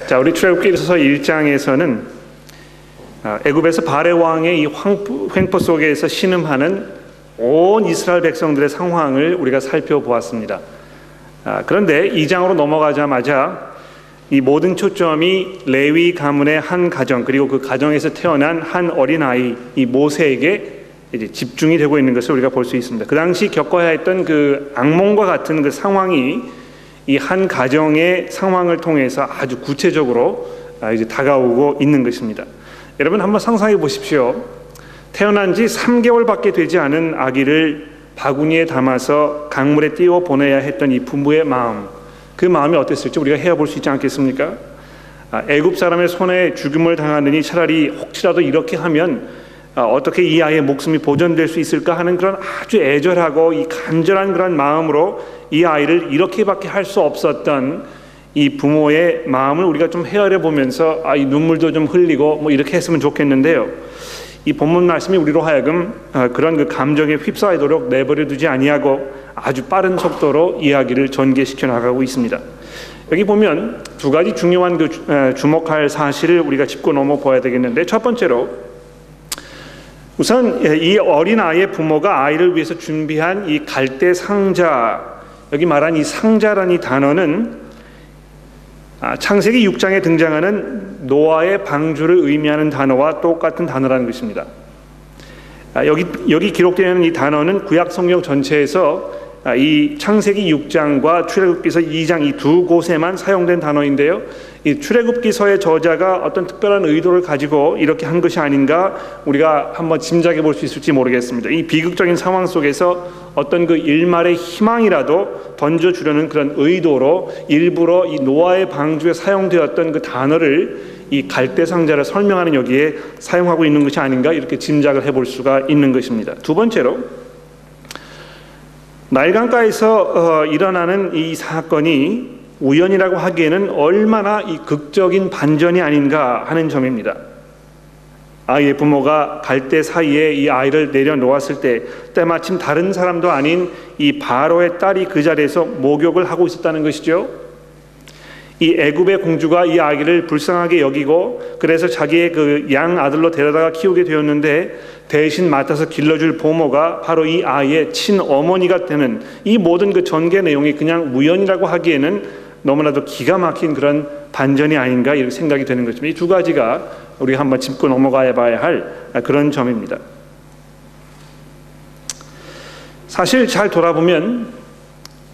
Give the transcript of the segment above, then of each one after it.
자, 우리 출애굽기서 1장에서는 애굽에서 바레 왕의 이 횡포 속에서 신음하는 온 이스라엘 백성들의 상황을 우리가 살펴보았습니다. 그런데 2장으로 넘어가자마자 이 모든 초점이 레위 가문의 한 가정, 그리고 그 가정에서 태어난 한 어린아이, 이 모세에게 이제 집중이 되고 있는 것을 우리가 볼 수 있습니다. 그 당시 겪어야 했던 그 악몽과 같은 그 상황이 이 한 가정의 상황을 통해서 아주 구체적으로 이제 다가오고 있는 것입니다. 여러분 한번 상상해 보십시오. 태어난 지 3개월밖에 되지 않은 아기를 바구니에 담아서 강물에 띄워 보내야 했던 이 부모의 마음, 그 마음이 어땠을지 우리가 헤아볼 수 있지 않겠습니까? 애굽 사람의 손에 죽임을 당하느니 차라리 혹시라도 이렇게 하면 어떻게 이 아이의 목숨이 보존될 수 있을까 하는 그런 아주 애절하고 이 간절한 그런 마음으로 이 아이를 이렇게밖에 할 수 없었던 이 부모의 마음을 우리가 좀 헤아려 보면서 이 눈물도 좀 흘리고 뭐 이렇게 했으면 좋겠는데요. 이 본문 말씀이 우리로 하여금 그런 그 감정에 휩싸이도록 내버려 두지 아니하고 아주 빠른 속도로 이야기를 전개시켜 나가고 있습니다. 여기 보면 두 가지 중요한 그 주목할 사실을 우리가 짚고 넘어 봐야 되겠는데, 첫 번째로 우선 이 어린아이의 부모가 아이를 위해서 준비한 이 갈대 상자, 여기 말한 이 상자라는 이 단어는 창세기 6장에 등장하는 노아의 방주를 의미하는 단어와 똑같은 단어라는 것입니다. 여기 기록되어 있는 이 단어는 구약 성경 전체에서 이 창세기 6장과 출애굽기서 2장 이 두 곳에만 사용된 단어인데요. 이 출애굽기서의 저자가 어떤 특별한 의도를 가지고 이렇게 한 것이 아닌가 우리가 한번 짐작해 볼 수 있을지 모르겠습니다. 이 비극적인 상황 속에서 어떤 그 일말의 희망이라도 던져주려는 그런 의도로 일부러 이 노아의 방주에 사용되었던 그 단어를 이 갈대 상자를 설명하는 여기에 사용하고 있는 것이 아닌가 이렇게 짐작을 해볼 수가 있는 것입니다. 두 번째로 나일강가에서 일어나는 이 사건이 우연이라고 하기에는 얼마나 이 극적인 반전이 아닌가 하는 점입니다. 아이의 부모가 갈대 사이에 이 아이를 내려놓았을 때 때마침 다른 사람도 아닌 이 바로의 딸이 그 자리에서 목욕을 하고 있었다는 것이죠. 이 애굽의 공주가 이 아기를 불쌍하게 여기고 그래서 자기의 그 양 아들로 데려다가 키우게 되었는데, 대신 맡아서 길러줄 보모가 바로 이 아이의 친어머니가 되는 이 모든 그 전개 내용이 그냥 우연이라고 하기에는 너무나도 기가 막힌 그런 반전이 아닌가 이렇게 생각이 되는 것입니다. 이 두 가지가 우리가 한번 짚고 넘어가 봐야 할 그런 점입니다. 사실 잘 돌아보면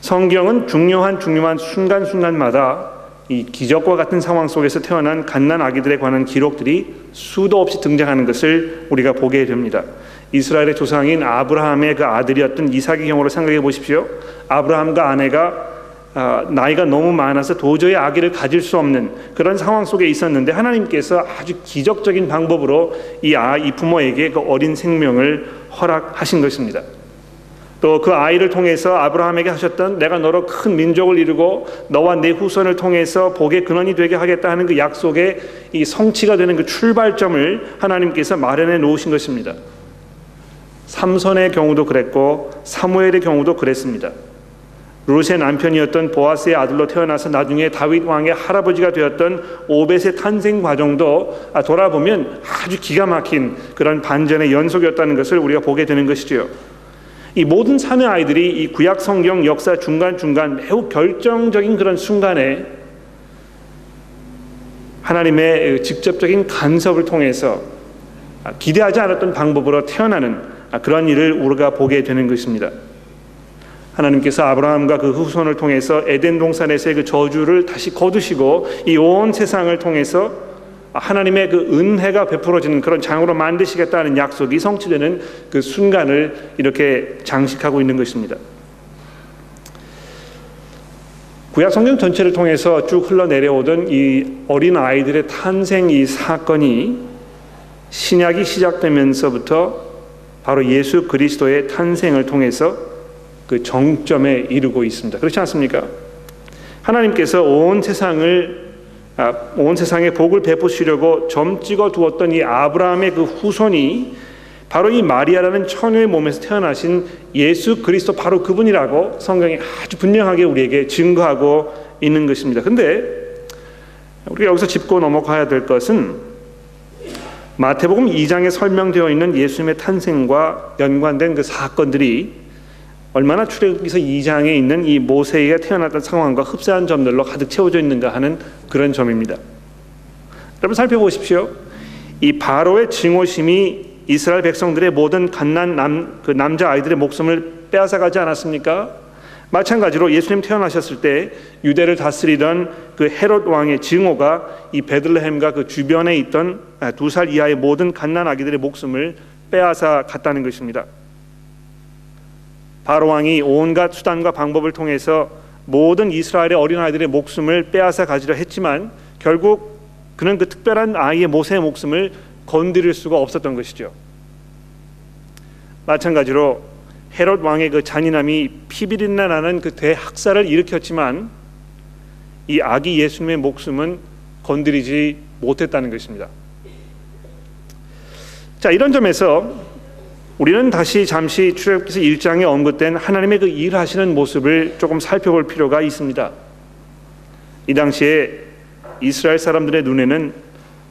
성경은 중요한 순간순간마다 이 기적과 같은 상황 속에서 태어난 갓난 아기들에 관한 기록들이 수도 없이 등장하는 것을 우리가 보게 됩니다. 이스라엘의 조상인 아브라함의 그 아들이었던 이삭의 경우로 생각해 보십시오. 아브라함과 아내가 나이가 너무 많아서 도저히 아기를 가질 수 없는 그런 상황 속에 있었는데, 하나님께서 아주 기적적인 방법으로 이 부모에게 그 어린 생명을 허락하신 것입니다. 또 그 아이를 통해서 아브라함에게 하셨던 내가 너로 큰 민족을 이루고 너와 내 후손을 통해서 복의 근원이 되게 하겠다 하는 그 약속의 이 성취가 되는 그 출발점을 하나님께서 마련해 놓으신 것입니다. 삼손의 경우도 그랬고 사무엘의 경우도 그랬습니다. 룻의 남편이었던 보아스의 아들로 태어나서 나중에 다윗 왕의 할아버지가 되었던 오벳의 탄생 과정도 돌아보면 아주 기가 막힌 그런 반전의 연속이었다는 것을 우리가 보게 되는 것이죠. 이 모든 사내 아이들이 이 구약 성경 역사 중간중간 매우 결정적인 그런 순간에 하나님의 직접적인 간섭을 통해서 기대하지 않았던 방법으로 태어나는 그런 일을 우리가 보게 되는 것입니다. 하나님께서 아브라함과 그 후손을 통해서 에덴 동산에서의 그 저주를 다시 거두시고 이 온 세상을 통해서 하나님의 그 은혜가 베풀어지는 그런 장으로 만드시겠다는 약속이 성취되는 그 순간을 이렇게 장식하고 있는 것입니다. 구약 성경 전체를 통해서 쭉 흘러내려오던 이 어린 아이들의 탄생 이 사건이 신약이 시작되면서부터 바로 예수 그리스도의 탄생을 통해서 그 정점에 이르고 있습니다. 그렇지 않습니까? 하나님께서 온 세상에 복을 베푸시려고 점 찍어 두었던 이 아브라함의 그 후손이 바로 이 마리아라는 처녀의 몸에서 태어나신 예수 그리스도 바로 그분이라고 성경이 아주 분명하게 우리에게 증거하고 있는 것입니다. 근데 우리가 여기서 짚고 넘어가야 될 것은 마태복음 2장에 설명되어 있는 예수님의 탄생과 연관된 그 사건들이 얼마나 출애굽기서 2장에 있는 이 모세가 태어났던 상황과 흡사한 점들로 가득 채워져 있는가 하는 그런 점입니다. 여러분 살펴보십시오. 이 바로의 증오심이 이스라엘 백성들의 모든 갓난 그 남자 아이들의 목숨을 빼앗아가지 않았습니까? 마찬가지로 예수님 태어나셨을 때 유대를 다스리던 그 헤롯 왕의 증오가 이 베들레헴과 그 주변에 있던 2살 이하의 모든 갓난 아기들의 목숨을 빼앗아 갔다는 것입니다. 바로 왕이 온갖 수단과 방법을 통해서 모든 이스라엘의 어린아이들의 목숨을 빼앗아 가지려 했지만 결국 그는 그 특별한 아이의 모세의 목숨을 건드릴 수가 없었던 것이죠. 마찬가지로 헤롯 왕의 그 잔인함이 피비린내 나는 그 대학살을 일으켰지만 이 아기 예수님의 목숨은 건드리지 못했다는 것입니다. 자, 이런 점에서 우리는 다시 잠시 출애굽기서 1장에 언급된 하나님의 그 일하시는 모습을 조금 살펴볼 필요가 있습니다. 이 당시에 이스라엘 사람들의 눈에는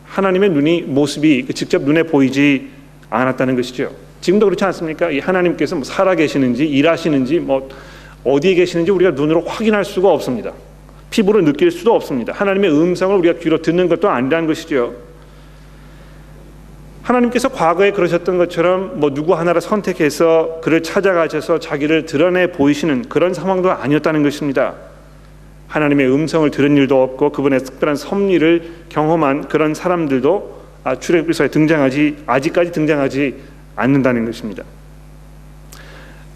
하나님의 모습이 직접 눈에 보이지 않았다는 것이죠. 지금도 그렇지 않습니까? 이 하나님께서 뭐 살아 계시는지 일하시는지 뭐 어디에 계시는지 우리가 눈으로 확인할 수가 없습니다. 피부로 느낄 수도 없습니다. 하나님의 음성을 우리가 귀로 듣는 것도 아니라는 것이죠. 하나님께서 과거에 그러셨던 것처럼 뭐 누구 하나를 선택해서 그를 찾아가셔서 자기를 드러내 보이시는 그런 상황도 아니었다는 것입니다. 하나님의 음성을 들은 일도 없고 그분의 특별한 섭리를 경험한 그런 사람들도 출애굽기서에 아직까지 등장하지 않는다는 것입니다.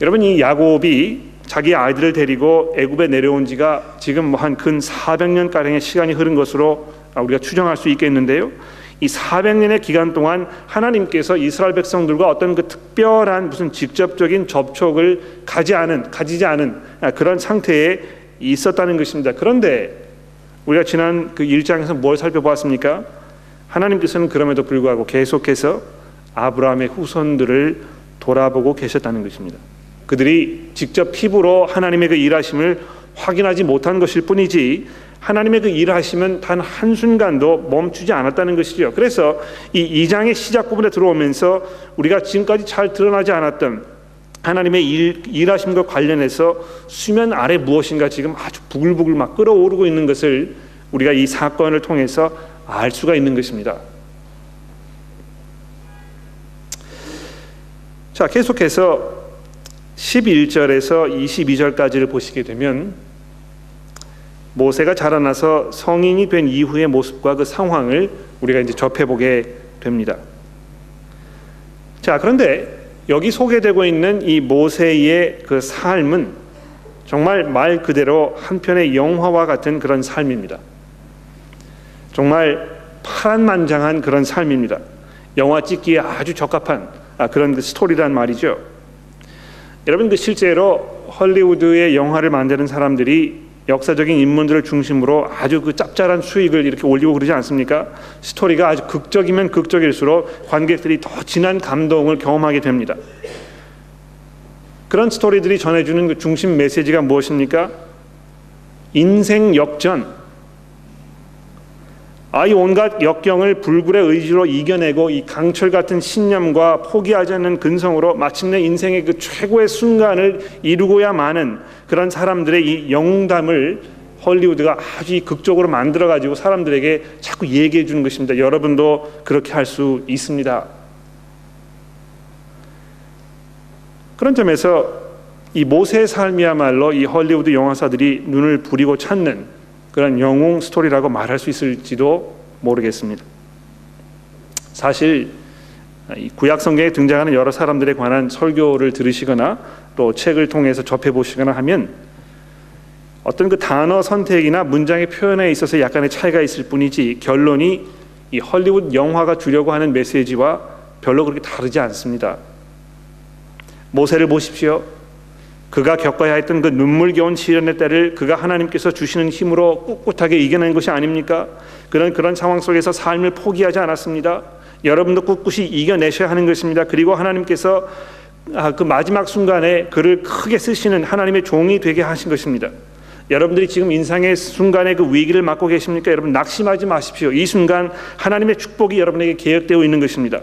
여러분, 이 야곱이 자기 아이들을 데리고 애굽에 내려온 지가 지금 한 근 400년 가량의 시간이 흐른 것으로 우리가 추정할 수 있겠는데요. 이 400년의 기간 동안 하나님께서 이스라엘 백성들과 어떤 그 특별한 무슨 직접적인 접촉을 가지지 않은 그런 상태에 있었다는 것입니다. 그런데 우리가 지난 그 1장에서 뭘 살펴보았습니까? 하나님께서는 그럼에도 불구하고 계속해서 아브라함의 후손들을 돌아보고 계셨다는 것입니다. 그들이 직접 피부로 하나님의 그 일하심을 확인하지 못한 것일 뿐이지 하나님의 그 일하심은 단 한순간도 멈추지 않았다는 것이죠. 그래서 이 2장의 시작 부분에 들어오면서 우리가 지금까지 잘 드러나지 않았던 하나님의 일하심과 관련해서 수면 아래 무엇인가 지금 아주 부글부글 막 끓어오르고 있는 것을 우리가 이 사건을 통해서 알 수가 있는 것입니다. 자, 계속해서 11절에서 22절까지를 보시게 되면 모세가 자라나서 성인이 된 이후의 모습과 그 상황을 우리가 이제 접해보게 됩니다. 자, 그런데 여기 소개되고 있는 이 모세의 그 삶은 정말 말 그대로 한편의 영화와 같은 그런 삶입니다. 정말 파란만장한 그런 삶입니다. 영화 찍기에 아주 적합한 그런 그 스토리란 말이죠. 여러분, 그 실제로 헐리우드의 영화를 만드는 사람들이 역사적인 인물들을 중심으로 아주 그 짭짤한 수익을 이렇게 올리고 그러지 않습니까? 스토리가 아주 극적이면 극적일수록 관객들이 더 진한 감동을 경험하게 됩니다. 그런 스토리들이 전해주는 그 중심 메시지가 무엇입니까? 인생 역전. 이 온갖 역경을 불굴의 의지로 이겨내고 이 강철 같은 신념과 포기하지 않는 근성으로 마침내 인생의 그 최고의 순간을 이루고야 마는 그런 사람들의 이 영웅담을 헐리우드가 아주 극적으로 만들어가지고 사람들에게 자꾸 얘기해 주는 것입니다. 여러분도 그렇게 할 수 있습니다. 그런 점에서 이 모세의 삶이야말로 이 헐리우드 영화사들이 눈을 부리고 찾는 그런 영웅 스토리라고 말할 수 있을지도 모르겠습니다. 사실 이 구약 성경에 등장하는 여러 사람들에 관한 설교를 들으시거나 또 책을 통해서 접해보시거나 하면 어떤 그 단어 선택이나 문장의 표현에 있어서 약간의 차이가 있을 뿐이지 결론이 이 헐리우드 영화가 주려고 하는 메시지와 별로 그렇게 다르지 않습니다. 모세를 보십시오. 그가 겪어야 했던 그 눈물겨운 시련의 때를 그가 하나님께서 주시는 힘으로 꿋꿋하게 이겨낸 것이 아닙니까? 그런 상황 속에서 삶을 포기하지 않았습니다. 여러분도 꿋꿋이 이겨내셔야 하는 것입니다. 그리고 하나님께서 그 마지막 순간에 그를 크게 쓰시는 하나님의 종이 되게 하신 것입니다. 여러분들이 지금 인생의 순간에 그 위기를 맞고 계십니까? 여러분 낙심하지 마십시오. 이 순간 하나님의 축복이 여러분에게 계획되어 있는 것입니다.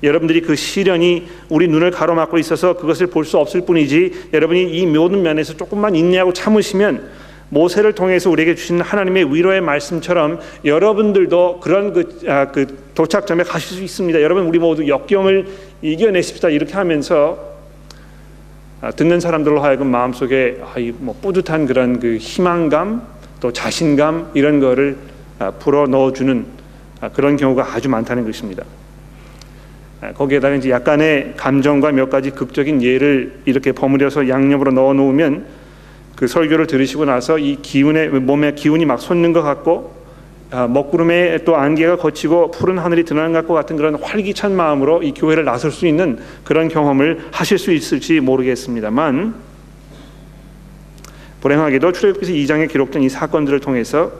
여러분들이 그 시련이 우리 눈을 가로막고 있어서 그것을 볼 수 없을 뿐이지, 여러분이 이 모든 면에서 조금만 인내하고 참으시면 모세를 통해서 우리에게 주신 하나님의 위로의 말씀처럼 여러분들도 그런 그 도착점에 가실 수 있습니다. 여러분, 우리 모두 역경을 이겨내십시다. 이렇게 하면서 듣는 사람들로 하여금 마음속에 뭐 뿌듯한 그런 그 희망감, 또 자신감, 이런 거를 불어 넣어주는 그런 경우가 아주 많다는 것입니다. 거기에다가 이제 약간의 감정과 몇 가지 극적인 예를 이렇게 버무려서 양념으로 넣어 놓으면 그 설교를 들으시고 나서 이 몸에 기운이 막 솟는 것 같고, 먹구름에 또 안개가 걷히고 푸른 하늘이 드러난 것 같은 그런 활기찬 마음으로 이 교회를 나설 수 있는 그런 경험을 하실 수 있을지 모르겠습니다만, 불행하게도 출애굽기서 2장에 기록된 이 사건들을 통해서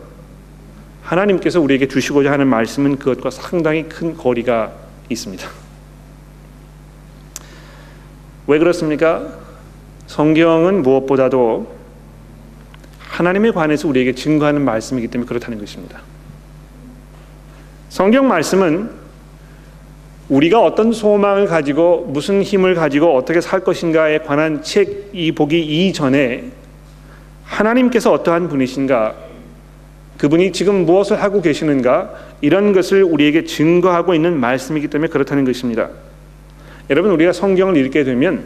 하나님께서 우리에게 주시고자 하는 말씀은 그것과 상당히 큰 거리가 있습니다. 왜 그렇습니까? 성경은 무엇보다도 하나님에 관해서 우리에게 증거하는 말씀이기 때문에 그렇다는 것입니다. 성경 말씀은 우리가 어떤 소망을 가지고 무슨 힘을 가지고 어떻게 살 것인가에 관한 책이 보기 이전에 하나님께서 어떠한 분이신가, 그분이 지금 무엇을 하고 계시는가, 이런 것을 우리에게 증거하고 있는 말씀이기 때문에 그렇다는 것입니다. 여러분, 우리가 성경을 읽게 되면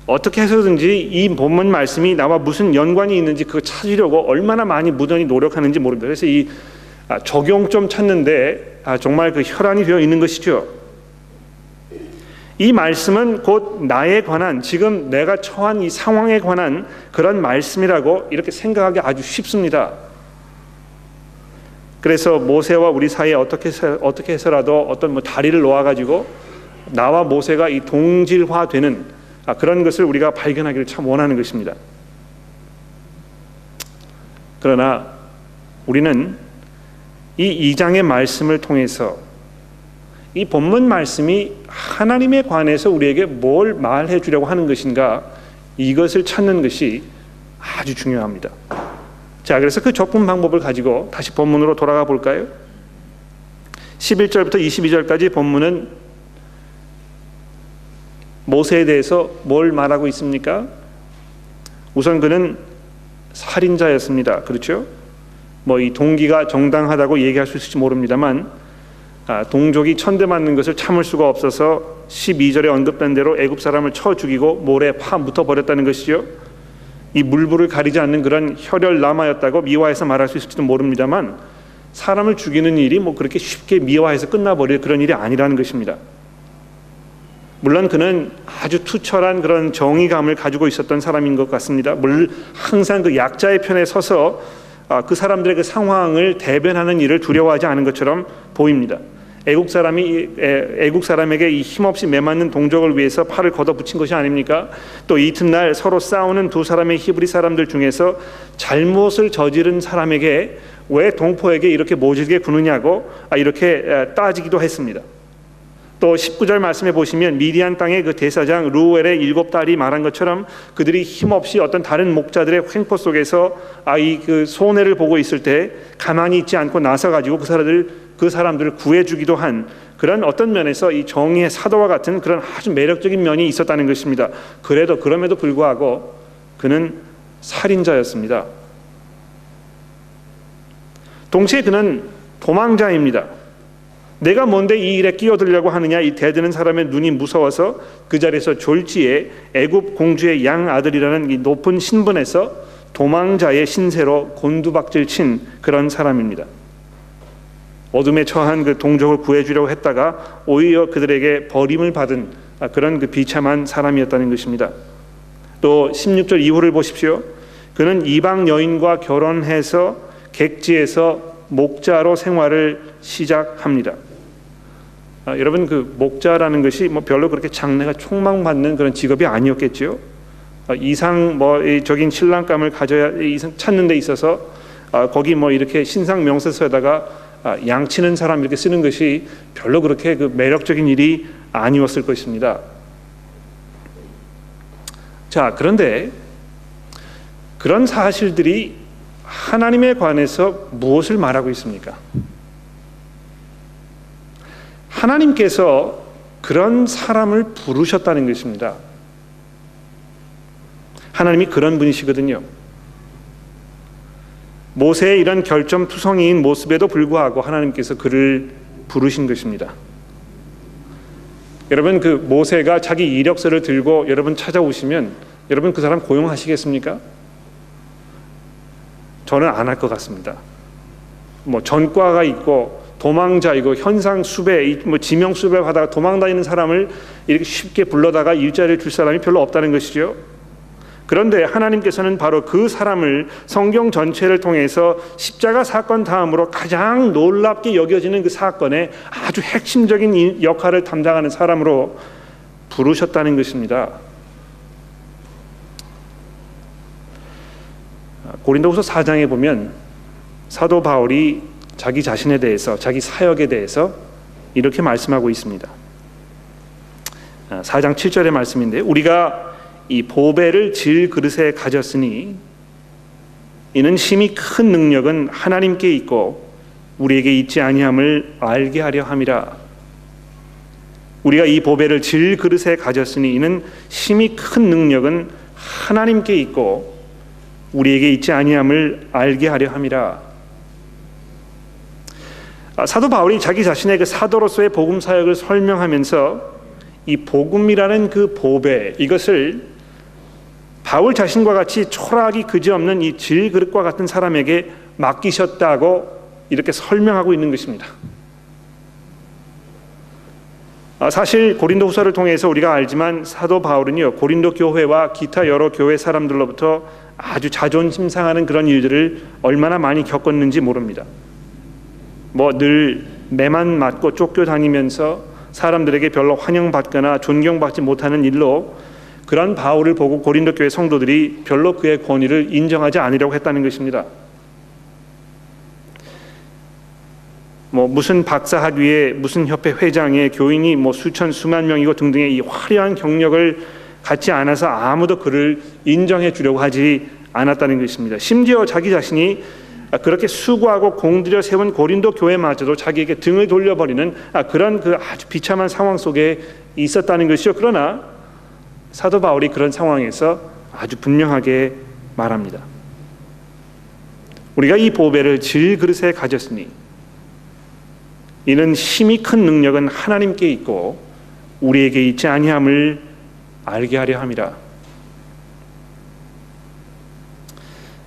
어떻게 해서든지 이 본문 말씀이 나와 무슨 연관이 있는지 그거 찾으려고 얼마나 많이 무던히 노력하는지 모릅니다. 그래서 이 적용 좀 찾는데 정말 그 혈안이 되어 있는 것이죠. 이 말씀은 곧 나에 관한, 지금 내가 처한 이 상황에 관한 그런 말씀이라고 이렇게 생각하기 아주 쉽습니다. 그래서 모세와 우리 사이에 어떻게 해서라도 어떤 뭐 다리를 놓아가지고 나와 모세가 이 동질화되는 그런 것을 우리가 발견하기를 참 원하는 것입니다. 그러나 우리는 이 2장의 말씀을 통해서 이 본문 말씀이 하나님에 관해서 우리에게 뭘 말해 주려고 하는 것인가, 이것을 찾는 것이 아주 중요합니다. 자, 그래서 그 접근 방법을 가지고 다시 본문으로 돌아가 볼까요? 11절부터 22절까지 본문은 모세에 대해서 뭘 말하고 있습니까? 우선 그는 살인자였습니다. 그렇죠? 뭐 이 동기가 정당하다고 얘기할 수 있을지 모릅니다만, 동족이 천대맞는 것을 참을 수가 없어서 12절에 언급된 대로 애굽 사람을 쳐 죽이고 모래에 파 묻어 버렸다는 것이죠. 이 물불을 가리지 않는 그런 혈혈남하였다고 미화해서 말할 수 있을지도 모릅니다만, 사람을 죽이는 일이 뭐 그렇게 쉽게 미화해서 끝나버릴 그런 일이 아니라는 것입니다. 물론 그는 아주 투철한 그런 정의감을 가지고 있었던 사람인 것 같습니다. 항상 그 약자의 편에 서서 그 사람들의 그 상황을 대변하는 일을 두려워하지 않은 것처럼 보입니다. 애국 사람에게 이 힘없이 매맞는 동족을 위해서 팔을 걷어붙인 것이 아닙니까? 또 이튿날 서로 싸우는 두 사람의 히브리 사람들 중에서 잘못을 저지른 사람에게 왜 동포에게 이렇게 모질게 구느냐고 이렇게 따지기도 했습니다. 또 19절 말씀에 보시면 미디안 땅의 그 대사장 루엘의 7딸이 말한 것처럼 그들이 힘없이 어떤 다른 목자들의 횡포 속에서 그 손해를 보고 있을 때 가만히 있지 않고 나서가지고 그 사람들을 구해주기도 한 그런 어떤 면에서 이 정의의 사도와 같은 그런 아주 매력적인 면이 있었다는 것입니다. 그럼에도 불구하고 그는 살인자였습니다. 동시에 그는 도망자입니다. 내가 뭔데 이 일에 끼어들려고 하느냐, 이 대드는 사람의 눈이 무서워서 그 자리에서 졸지에 애굽 공주의 양 아들이라는 이 높은 신분에서 도망자의 신세로 곤두박질 친 그런 사람입니다. 어둠에 처한 그 동족을 구해주려고 했다가 오히려 그들에게 버림을 받은 그런 그 비참한 사람이었다는 것입니다. 또 16절 이후를 보십시오. 그는 이방 여인과 결혼해서 객지에서 목자로 생활을 시작합니다. 여러분, 그 목자라는 것이 뭐 별로 그렇게 장래가 촉망받는 그런 직업이 아니었겠지요. 이상적인 신랑감을 찾는 데 있어서 거기 뭐 이렇게 신상 명세서에다가 양치는 사람 이렇게 쓰는 것이 별로 그렇게 그 매력적인 일이 아니었을 것입니다. 자, 그런데 그런 사실들이 하나님에 관해서 무엇을 말하고 있습니까? 하나님께서 그런 사람을 부르셨다는 것입니다. 하나님이 그런 분이시거든요. 모세의 이런 결점투성이인 모습에도 불구하고 하나님께서 그를 부르신 것입니다. 여러분, 그 모세가 자기 이력서를 들고 여러분 찾아오시면 여러분 그 사람 고용하시겠습니까? 저는 안 할 것 같습니다. 뭐 전과가 있고 도망자이고 현상 수배, 뭐 지명 수배하다가 도망다니는 사람을 이렇게 쉽게 불러다가 일자리를 줄 사람이 별로 없다는 것이죠. 그런데 하나님께서는 바로 그 사람을 성경 전체를 통해서 십자가 사건 다음으로 가장 놀랍게 여겨지는 그 사건의 아주 핵심적인 역할을 담당하는 사람으로 부르셨다는 것입니다. 고린도후서 4장에 보면 사도 바울이 자기 자신에 대해서, 자기 사역에 대해서 이렇게 말씀하고 있습니다. 4장 7절의 말씀인데, 우리가 이 보배를 질 그릇에 가졌으니 이는 심히 큰 능력은 하나님께 있고 우리에게 있지 아니함을 알게 하려 함이라. 우리가 이 보배를 질 그릇에 가졌으니 이는 심히 큰 능력은 하나님께 있고 우리에게 있지 아니함을 알게 하려 함이라. 사도 바울이 자기 자신의 그 사도로서의 복음 사역을 설명하면서 이 복음이라는 그 보배, 이것을 바울 자신과 같이 초라하기 그지없는 이 질그릇과 같은 사람에게 맡기셨다고 이렇게 설명하고 있는 것입니다. 사실 고린도후서를 통해서 우리가 알지만 사도 바울은요, 고린도 교회와 기타 여러 교회 사람들로부터 아주 자존심 상하는 그런 일들을 얼마나 많이 겪었는지 모릅니다. 뭐 늘 매만 맞고 쫓겨다니면서 사람들에게 별로 환영받거나 존경받지 못하는 일로 그런 바울을 보고 고린도 교회 성도들이 별로 그의 권위를 인정하지 않으려고 했다는 것입니다. 뭐 무슨 박사학위에 무슨 협회 회장에 교인이 뭐 수천 수만 명이고 등등의 이 화려한 경력을 갖지 않아서 아무도 그를 인정해 주려고 하지 않았다는 것입니다. 심지어 자기 자신이 그렇게 수고하고 공들여 세운 고린도 교회마저도 자기에게 등을 돌려버리는 그런 그 아주 비참한 상황 속에 있었다는 것이죠. 그러나 사도 바울이 그런 상황에서 아주 분명하게 말합니다. 우리가 이 보배를 질 그릇에 가졌으니 이는 심히 큰 능력은 하나님께 있고 우리에게 있지 아니함을 알게 하려 함이라.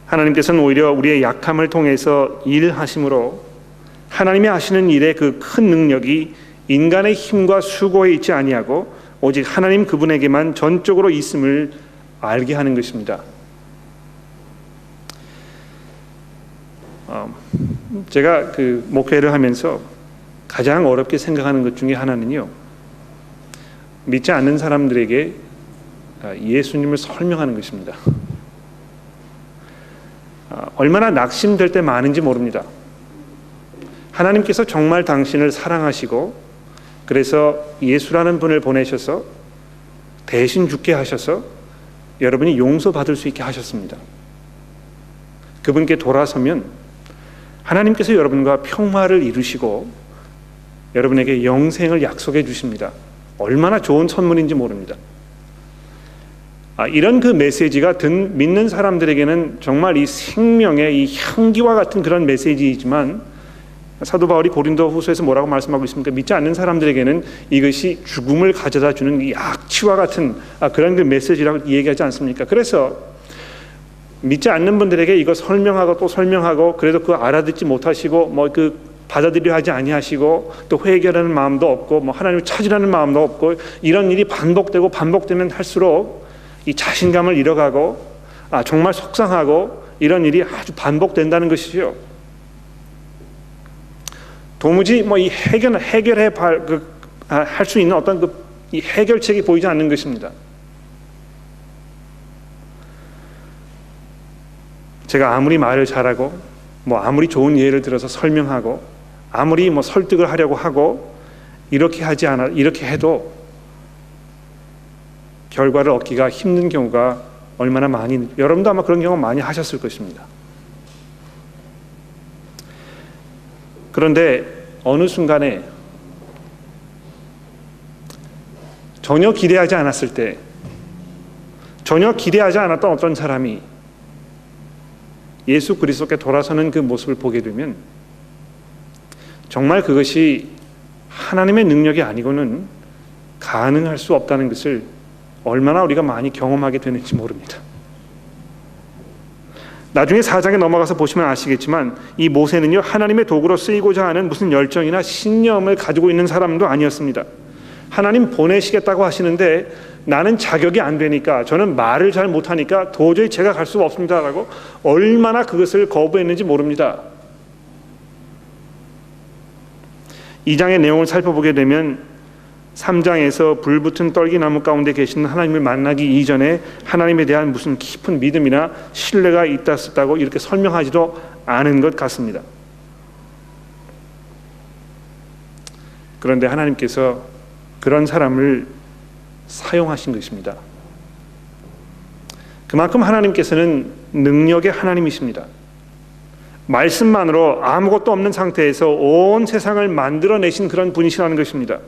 하나님께서는 오히려 우리의 약함을 통해서 일하심으로 하나님이 하시는 일의 그 큰 능력이 인간의 힘과 수고에 있지 아니하고 오직 하나님 그분에게만 전적으로 있음을 알게 하는 것입니다. 제가 그 목회를 하면서 가장 어렵게 생각하는 것 중에 하나는요, 믿지 않는 사람들에게 예수님을 설명하는 것입니다. 얼마나 낙심될 때 많은지 모릅니다. 하나님께서 정말 당신을 사랑하시고 그래서 예수라는 분을 보내셔서 대신 죽게 하셔서 여러분이 용서받을 수 있게 하셨습니다. 그분께 돌아서면 하나님께서 여러분과 평화를 이루시고 여러분에게 영생을 약속해 주십니다. 얼마나 좋은 선물인지 모릅니다. 이런 그 메시지가 믿는 사람들에게는 정말 이 생명의 이 향기와 같은 그런 메시지이지만 사도 바울이 고린도 후서에서 뭐라고 말씀하고 있습니까? 믿지 않는 사람들에게는 이것이 죽음을 가져다 주는 이 악취와 같은 그런 그 메시지라고 얘기하지 않습니까? 그래서 믿지 않는 분들에게 이거 설명하고 또 설명하고 그래도 그거 알아듣지 못하시고 뭐 그 받아들여 하지 아니하시고 또 회개하는 마음도 없고 뭐 하나님을 찾으라는 마음도 없고 이런 일이 반복되면 할수록 이 자신감을 잃어가고 정말 속상하고 이런 일이 아주 반복된다는 것이죠. 도무지 뭐 이 해결해 할 수 있는 어떤 이 해결책이 보이지 않는 것입니다. 제가 아무리 말을 잘하고 뭐 아무리 좋은 예를 들어서 설명하고 아무리 뭐 설득을 하려고 하고 이렇게 해도 결과를 얻기가 힘든 경우가 얼마나 많이, 여러분도 아마 그런 경험 많이 하셨을 것입니다. 그런데 어느 순간에 전혀 기대하지 않았을 때, 전혀 기대하지 않았던 어떤 사람이 예수 그리스도께 돌아서는 그 모습을 보게 되면 정말 그것이 하나님의 능력이 아니고는 가능할 수 없다는 것을 얼마나 우리가 많이 경험하게 되는지 모릅니다. 나중에 4장에 넘어가서 보시면 아시겠지만 이 모세는요, 하나님의 도구로 쓰이고자 하는 무슨 열정이나 신념을 가지고 있는 사람도 아니었습니다. 하나님 보내시겠다고 하시는데 나는 자격이 안 되니까, 저는 말을 잘 못하니까 도저히 제가 갈 수가 없습니다라고 얼마나 그것을 거부했는지 모릅니다. 2장의 내용을 살펴보게 되면 3장에서 불붙은 떨기나무 가운데 계신 하나님을 만나기 이전에 하나님에 대한 무슨 깊은 믿음이나 신뢰가 있다고 이렇게 설명하지도 않은 것 같습니다. 그런데 하나님께서 그런 사람을 사용하신 것입니다. 그만큼 하나님께서는 능력의 하나님이십니다. 말씀만으로 아무것도 없는 상태에서 온 세상을 만들어내신 그런 분이시라는 것입니다.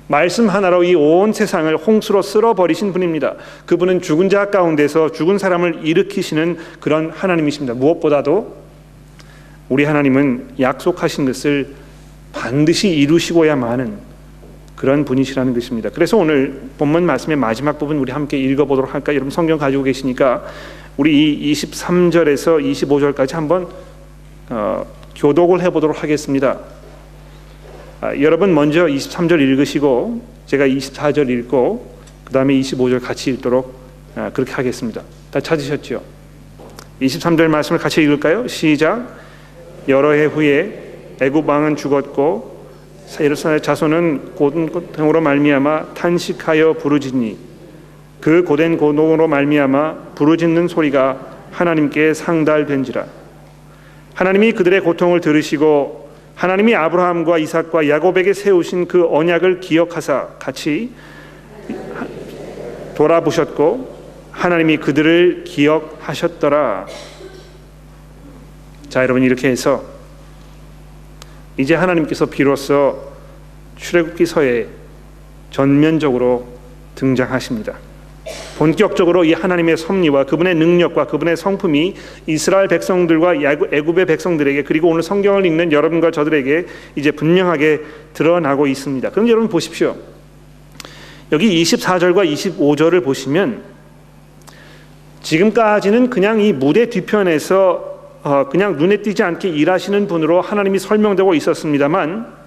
말씀 하나로 이 온 세상을 홍수로 쓸어버리신 분입니다. 그분은 죽은 자 가운데서 죽은 사람을 일으키시는 그런 하나님이십니다. 무엇보다도 우리 하나님은 약속하신 것을 반드시 이루시고야만은 그런 분이시라는 것입니다. 그래서 오늘 본문 말씀의 마지막 부분 우리 함께 읽어보도록 할까요? 여러분 성경 가지고 계시니까 우리 이 23절에서 25절까지 한번 교독을 해보도록 하겠습니다. 여러분 먼저 23절 읽으시고 제가 24절 읽고 그 다음에 25절 같이 읽도록 그렇게 하겠습니다. 다 찾으셨죠? 23절 말씀을 같이 읽을까요? 시작. 여러 해 후에 애굽 왕은 죽었고 예루살렘 자손은 고통으로 말미암아 탄식하여 부르짖니 그 고된 고통으로 말미암아 부르짖는 소리가 하나님께 상달된지라. 하나님이 그들의 고통을 들으시고 하나님이 아브라함과 이삭과 야곱에게 세우신 그 언약을 기억하사 같이 돌아보셨고 하나님이 그들을 기억하셨더라. 자, 여러분 이렇게 해서 이제 하나님께서 비로소 출애굽기서에 전면적으로 등장하십니다. 본격적으로 이 하나님의 섭리와 그분의 능력과 그분의 성품이 이스라엘 백성들과 애굽의 백성들에게 그리고 오늘 성경을 읽는 여러분과 저들에게 이제 분명하게 드러나고 있습니다. 그럼 여러분 보십시오. 여기 24절과 25절을 보시면 지금까지는 그냥 이 무대 뒤편에서 그냥 눈에 띄지 않게 일하시는 분으로 하나님이 설명되고 있었습니다만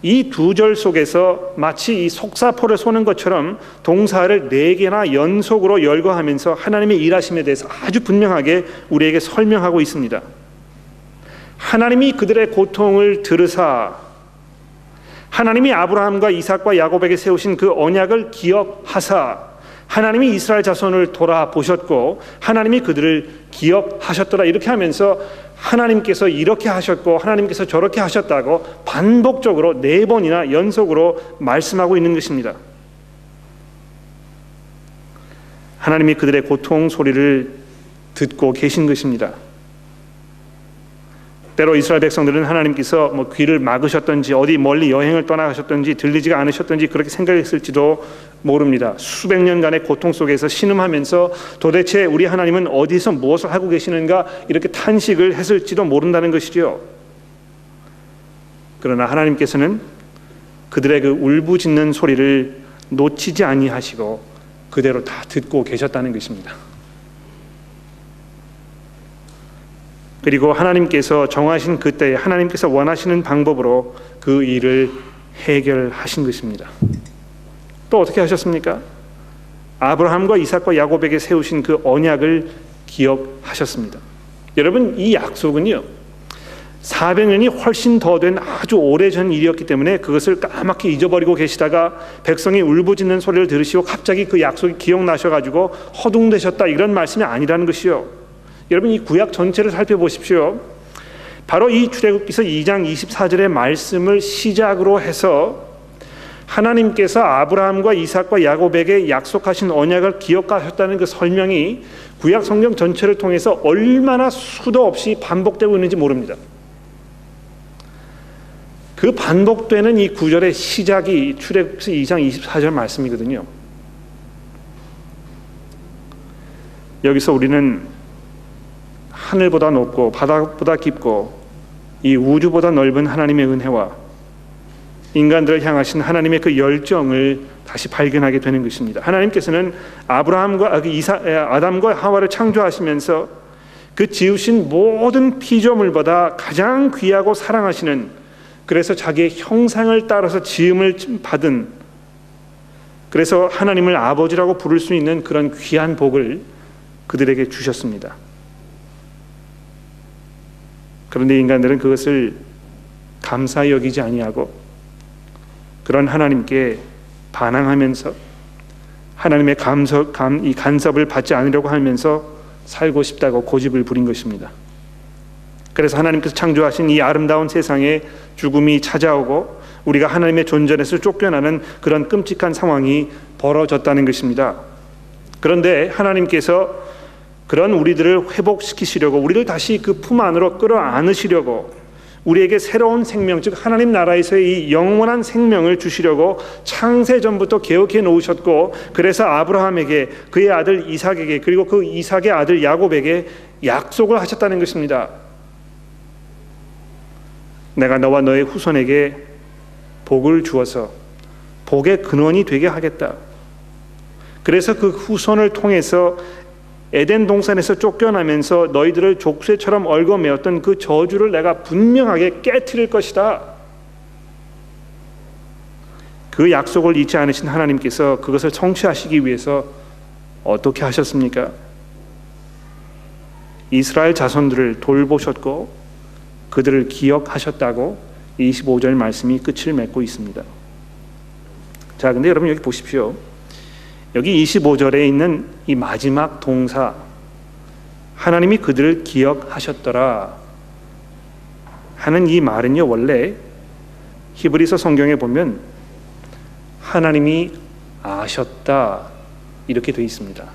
이 두 절 속에서 마치 이 속사포를 쏘는 것처럼 동사를 4개나 연속으로 열거하면서 하나님의 일하심에 대해서 아주 분명하게 우리에게 설명하고 있습니다. 하나님이 그들의 고통을 들으사 하나님이 아브라함과 이삭과 야곱에게 세우신 그 언약을 기억하사 하나님이 이스라엘 자손을 돌아보셨고 하나님이 그들을 기억하셨더라. 이렇게 하면서 하나님께서 이렇게 하셨고 하나님께서 저렇게 하셨다고 반복적으로 4번이나 연속으로 말씀하고 있는 것입니다. 하나님이 그들의 고통 소리를 듣고 계신 것입니다. 때로 이스라엘 백성들은 하나님께서 귀를 막으셨던지 어디 멀리 여행을 떠나가셨던지 들리지가 않으셨던지 그렇게 생각했을지도 모릅니다. 수백 년간의 고통 속에서 신음하면서 도대체 우리 하나님은 어디서 무엇을 하고 계시는가 이렇게 탄식을 했을지도 모른다는 것이죠. 그러나 하나님께서는 그들의 그 울부짖는 소리를 놓치지 아니하시고 그대로 다 듣고 계셨다는 것입니다. 그리고 하나님께서 정하신 그때에 하나님께서 원하시는 방법으로 그 일을 해결하신 것입니다. 또 어떻게 하셨습니까? 아브라함과 이삭과 야곱에게 세우신 그 언약을 기억하셨습니다. 여러분 이 약속은요 400년이 훨씬 더 된 아주 오래전 일이었기 때문에 그것을 까맣게 잊어버리고 계시다가 백성이 울부짖는 소리를 들으시고 갑자기 그 약속이 기억나셔가지고 허둥대셨다 이런 말씀이 아니라는 것이요. 여러분 이 구약 전체를 살펴보십시오. 바로 이 출애굽기서 2장 24절의 말씀을 시작으로 해서 하나님께서 아브라함과 이삭과 야곱에게 약속하신 언약을 기억하셨다는 그 설명이 구약 성경 전체를 통해서 얼마나 수도 없이 반복되고 있는지 모릅니다. 그 반복되는 이 구절의 시작이 출애굽기 2장 24절 말씀이거든요. 여기서 우리는 하늘보다 높고 바다보다 깊고 이 우주보다 넓은 하나님의 은혜와 인간들을 향하신 하나님의 그 열정을 다시 발견하게 되는 것입니다. 하나님께서는 아담과 하와를 창조하시면서 그 지으신 모든 피조물보다 가장 귀하고 사랑하시는, 그래서 자기의 형상을 따라서 지음을 받은, 그래서 하나님을 아버지라고 부를 수 있는 그런 귀한 복을 그들에게 주셨습니다. 그런데 인간들은 그것을 감사히 여기지 아니하고 그런 하나님께 반항하면서 하나님의 이 간섭을 받지 않으려고 하면서 살고 싶다고 고집을 부린 것입니다. 그래서 하나님께서 창조하신 이 아름다운 세상에 죽음이 찾아오고 우리가 하나님의 존전에서 쫓겨나는 그런 끔찍한 상황이 벌어졌다는 것입니다. 그런데 하나님께서 그런 우리들을 회복시키시려고, 우리를 다시 그 품 안으로 끌어안으시려고, 우리에게 새로운 생명, 즉 하나님 나라에서의 이 영원한 생명을 주시려고 창세전부터 계획해 놓으셨고, 그래서 아브라함에게, 그의 아들 이삭에게, 그리고 그 이삭의 아들 야곱에게 약속을 하셨다는 것입니다. 내가 너와 너의 후손에게 복을 주어서 복의 근원이 되게 하겠다. 그래서 그 후손을 통해서 에덴 동산에서 쫓겨나면서 너희들을 족쇄처럼 얽어매었던 그 저주를 내가 분명하게 깨트릴 것이다. 그 약속을 잊지 않으신 하나님께서 그것을 성취하시기 위해서 어떻게 하셨습니까? 이스라엘 자손들을 돌보셨고 그들을 기억하셨다고 25절 말씀이 끝을 맺고 있습니다. 자, 근데 여러분 여기 보십시오. 여기 25절에 있는 이 마지막 동사, 하나님이 그들을 기억하셨더라 하는 이 말은요, 원래 히브리서 성경에 보면 하나님이 아셨다 이렇게 되어 있습니다.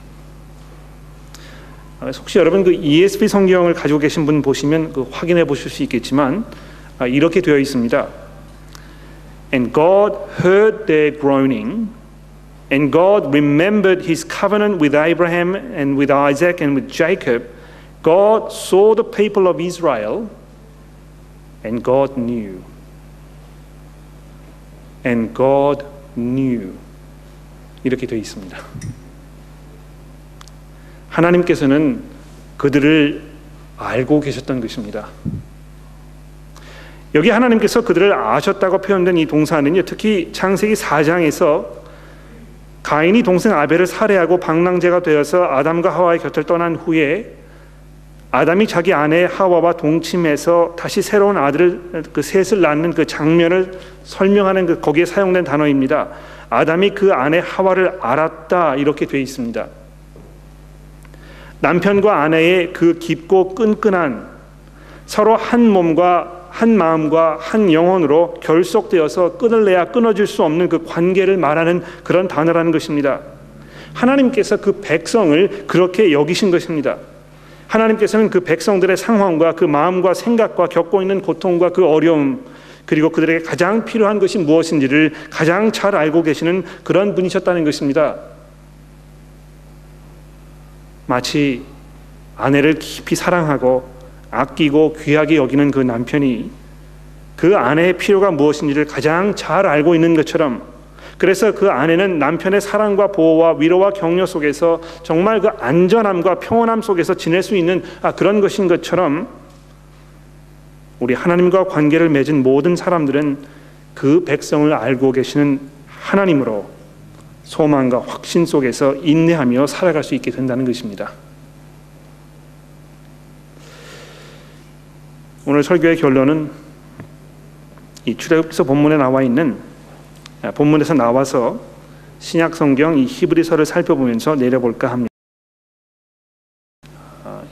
혹시 여러분 그 ESV 성경을 가지고 계신 분 보시면 그 확인해 보실 수 있겠지만 이렇게 되어 있습니다. And God heard their groaning, and God remembered His covenant with Abraham and with Isaac and with Jacob. God saw the people of Israel, and God knew. And God knew. 이렇게 되어 있습니다. 하나님께서는 그들을 알고 계셨던 것입니다. 여기 하나님께서 그들을 아셨다고 표현된 이 동사는요, 특히 창세기 4장에서 가인이 동생 아벨을 살해하고 방랑제가 되어서 아담과 하와의 곁을 떠난 후에 아담이 자기 아내 하와와 동침해서 다시 새로운 아들을 그 셋을 낳는 그 장면을 설명하는 그 거기에 사용된 단어입니다. 아담이 그 아내 하와를 알았다 이렇게 되어 있습니다. 남편과 아내의 그 깊고 끈끈한 서로 한 몸과 한 마음과 한 영혼으로 결속되어서 끊을래야 끊어질 수 없는 그 관계를 말하는 그런 단어라는 것입니다. 하나님께서 그 백성을 그렇게 여기신 것입니다. 하나님께서는 그 백성들의 상황과 그 마음과 생각과 겪고 있는 고통과 그 어려움, 그리고 그들에게 가장 필요한 것이 무엇인지를 가장 잘 알고 계시는 그런 분이셨다는 것입니다. 마치 아내를 깊이 사랑하고 아끼고 귀하게 여기는 그 남편이 그 아내의 필요가 무엇인지를 가장 잘 알고 있는 것처럼, 그래서 그 아내는 남편의 사랑과 보호와 위로와 격려 속에서 정말 그 안전함과 평온함 속에서 지낼 수 있는 그런 것인 것처럼, 우리 하나님과 관계를 맺은 모든 사람들은 그 백성을 알고 계시는 하나님으로 소망과 확신 속에서 인내하며 살아갈 수 있게 된다는 것입니다. 오늘 설교의 결론은 이 출애굽기서 본문에 나와 있는, 본문에서 나와서 신약 성경 이 히브리서를 살펴보면서 내려볼까 합니다.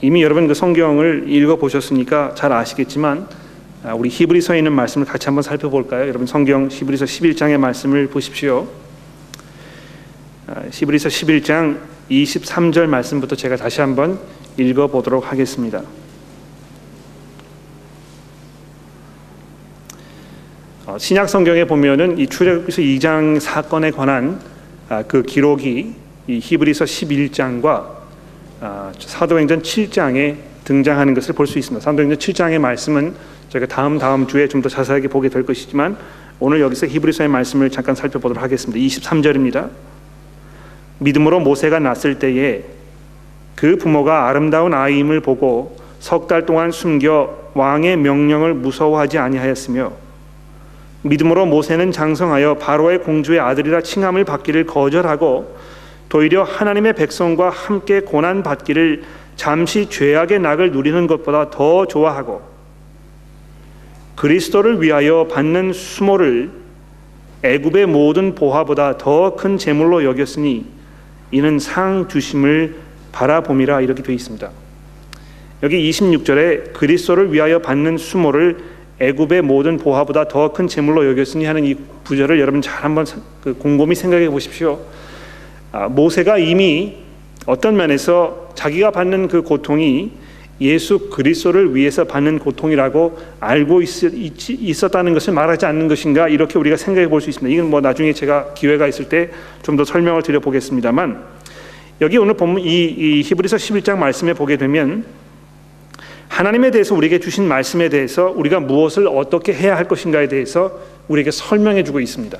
이미 여러분 그 성경을 읽어 보셨으니까 잘 아시겠지만 우리 히브리서에 있는 말씀을 같이 한번 살펴볼까요? 여러분 성경 히브리서 11장의 말씀을 보십시오. 히브리서 11장 23절 말씀부터 제가 다시 한번 읽어보도록 하겠습니다. 신약 성경에 보면은 이 출애굽기서 2장 사건에 관한 그 기록이 이 히브리서 11장과 사도행전 7장에 등장하는 것을 볼 수 있습니다. 사도행전 7장의 말씀은 저희가 다음 주에 좀 더 자세하게 보게 될 것이지만 오늘 여기서 히브리서의 말씀을 잠깐 살펴보도록 하겠습니다. 23절입니다. 믿음으로 모세가 낳았을 때에 그 부모가 아름다운 아이임을 보고 석 달 동안 숨겨 왕의 명령을 무서워하지 아니하였으며 믿음으로 모세는 장성하여 바로의 공주의 아들이라 칭함을 받기를 거절하고 도리어 하나님의 백성과 함께 고난 받기를 잠시 죄악의 낙을 누리는 것보다 더 좋아하고 그리스도를 위하여 받는 수모를 애굽의 모든 보화보다 더 큰 재물로 여겼으니 이는 상 주심을 바라봄이라 이렇게 되어 있습니다. 여기 26절에 그리스도를 위하여 받는 수모를 애굽의 모든 보화보다 더 큰 재물로 여겼으니 하는 이 구절을 여러분 잘 한번 곰곰이 생각해 보십시오. 모세가 이미 어떤 면에서 자기가 받는 그 고통이 예수 그리스도를 위해서 받는 고통이라고 알고 있었다는 것을 말하지 않는 것인가 이렇게 우리가 생각해 볼 수 있습니다. 이건 뭐 나중에 제가 기회가 있을 때 좀 더 설명을 드려보겠습니다만 여기 오늘 보면 이 히브리서 11장 말씀에 보게 되면 하나님에 대해서 우리에게 주신 말씀에 대해서 우리가 무엇을 어떻게 해야 할 것인가에 대해서 우리에게 설명해 주고 있습니다.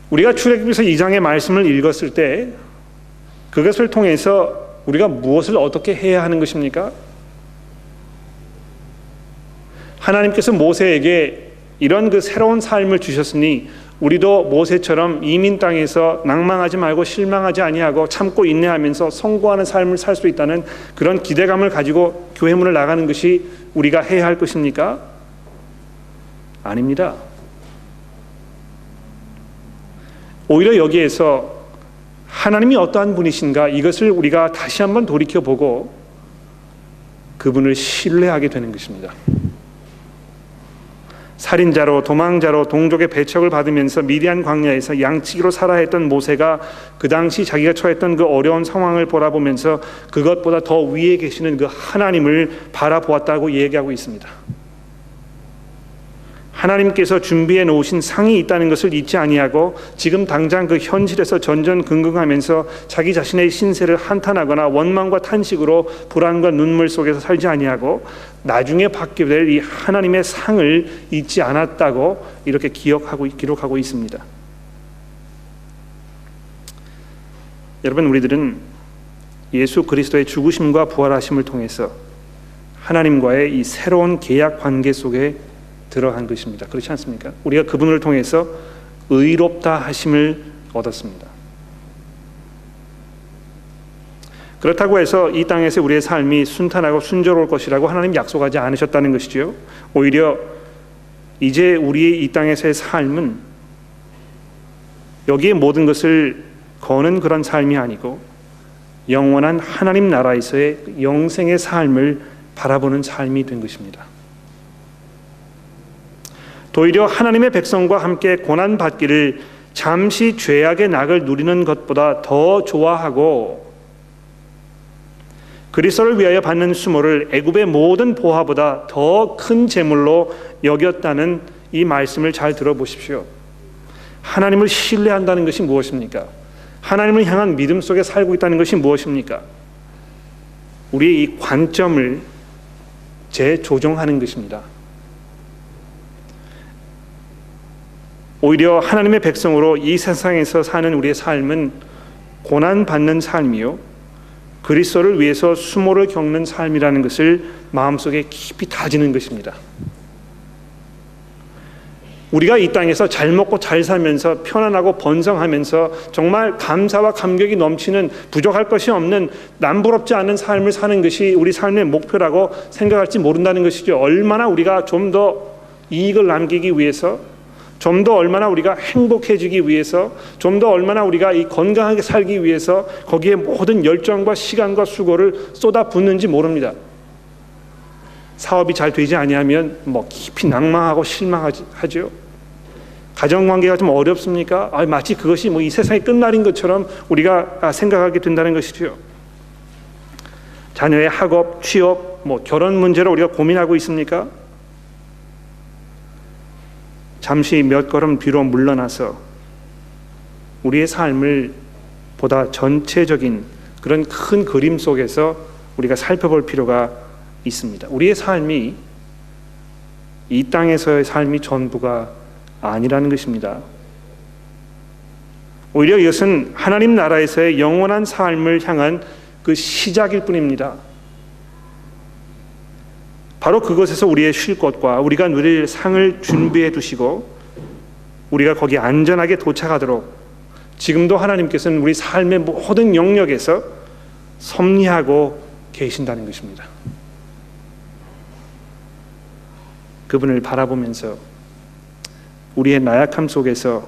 우리가 출애굽기서 2장의 말씀을 읽었을 때 그것을 통해서 우리가 무엇을 어떻게 해야 하는 것입니까? 하나님께서 모세에게 이런 그 새로운 삶을 주셨으니 우리도 모세처럼 이민 땅에서 낭망하지 말고 실망하지 아니하고 참고 인내하면서 성공하는 삶을 살 수 있다는 그런 기대감을 가지고 교회 문을 나가는 것이 우리가 해야 할 것입니까? 아닙니다. 오히려 여기에서 하나님이 어떠한 분이신가 이것을 우리가 다시 한번 돌이켜보고 그분을 신뢰하게 되는 것입니다. 살인자로 도망자로 동족의 배척을 받으면서 미디안 광야에서 양치기로 살아야 했던 모세가 그 당시 자기가 처했던 그 어려운 상황을 바라보면서 그것보다 더 위에 계시는 그 하나님을 바라보았다고 얘기하고 있습니다. 하나님께서 준비해 놓으신 상이 있다는 것을 잊지 아니하고 지금 당장 그 현실에서 전전긍긍하면서 자기 자신의 신세를 한탄하거나 원망과 탄식으로 불안과 눈물 속에서 살지 아니하고 나중에 받게 될 이 하나님의 상을 잊지 않았다고 이렇게 기록하고 있습니다. 여러분, 우리들은 예수 그리스도의 죽으심과 부활하심을 통해서 하나님과의 이 새로운 계약 관계 속에 들어간 것입니다. 그렇지 않습니까? 우리가 그분을 통해서 의롭다 하심을 얻었습니다. 그렇다고 해서 이 땅에서 우리의 삶이 순탄하고 순조로울 것이라고 하나님 약속하지 않으셨다는 것이죠. 오히려 이제 우리의 이 땅에서의 삶은 여기에 모든 것을 거는 그런 삶이 아니고 영원한 하나님 나라에서의 영생의 삶을 바라보는 삶이 된 것입니다. 도리어 하나님의 백성과 함께 고난받기를 잠시 죄악의 낙을 누리는 것보다 더 좋아하고 그리스도를 위하여 받는 수모를 애굽의 모든 보화보다 더 큰 재물로 여겼다는 이 말씀을 잘 들어보십시오. 하나님을 신뢰한다는 것이 무엇입니까? 하나님을 향한 믿음 속에 살고 있다는 것이 무엇입니까? 우리의 이 관점을 재조정하는 것입니다. 오히려 하나님의 백성으로 이 세상에서 사는 우리의 삶은 고난받는 삶이요 그리스도를 위해서 수모를 겪는 삶이라는 것을 마음속에 깊이 다지는 것입니다. 우리가 이 땅에서 잘 먹고 잘 살면서 편안하고 번성하면서 정말 감사와 감격이 넘치는 부족할 것이 없는 남부럽지 않은 삶을 사는 것이 우리 삶의 목표라고 생각할지 모른다는 것이죠. 얼마나 우리가 좀 더 이익을 남기기 위해서 좀 더 얼마나 우리가 행복해지기 위해서 좀 더 얼마나 우리가 이 건강하게 살기 위해서 거기에 모든 열정과 시간과 수고를 쏟아붓는지 모릅니다. 사업이 잘 되지 아니하면 뭐 깊이 낭망하고 실망하죠. 가정관계가 좀 어렵습니까? 마치 그것이 뭐 이 세상의 끝날인 것처럼 우리가 생각하게 된다는 것이죠. 자녀의 학업, 취업, 뭐 결혼 문제로 우리가 고민하고 있습니까? 잠시 몇 걸음 뒤로 물러나서 우리의 삶을 보다 전체적인 그런 큰 그림 속에서 우리가 살펴볼 필요가 있습니다. 우리의 삶이 이 땅에서의 삶이 전부가 아니라는 것입니다. 오히려 이것은 하나님 나라에서의 영원한 삶을 향한 그 시작일 뿐입니다. 바로 그곳에서 우리의 쉴 곳과 우리가 누릴 상을 준비해 두시고 우리가 거기 안전하게 도착하도록 지금도 하나님께서는 우리 삶의 모든 영역에서 섭리하고 계신다는 것입니다. 그분을 바라보면서 우리의 나약함 속에서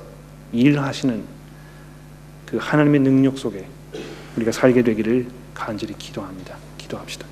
일하시는 그 하나님의 능력 속에 우리가 살게 되기를 간절히 기도합니다. 기도합시다.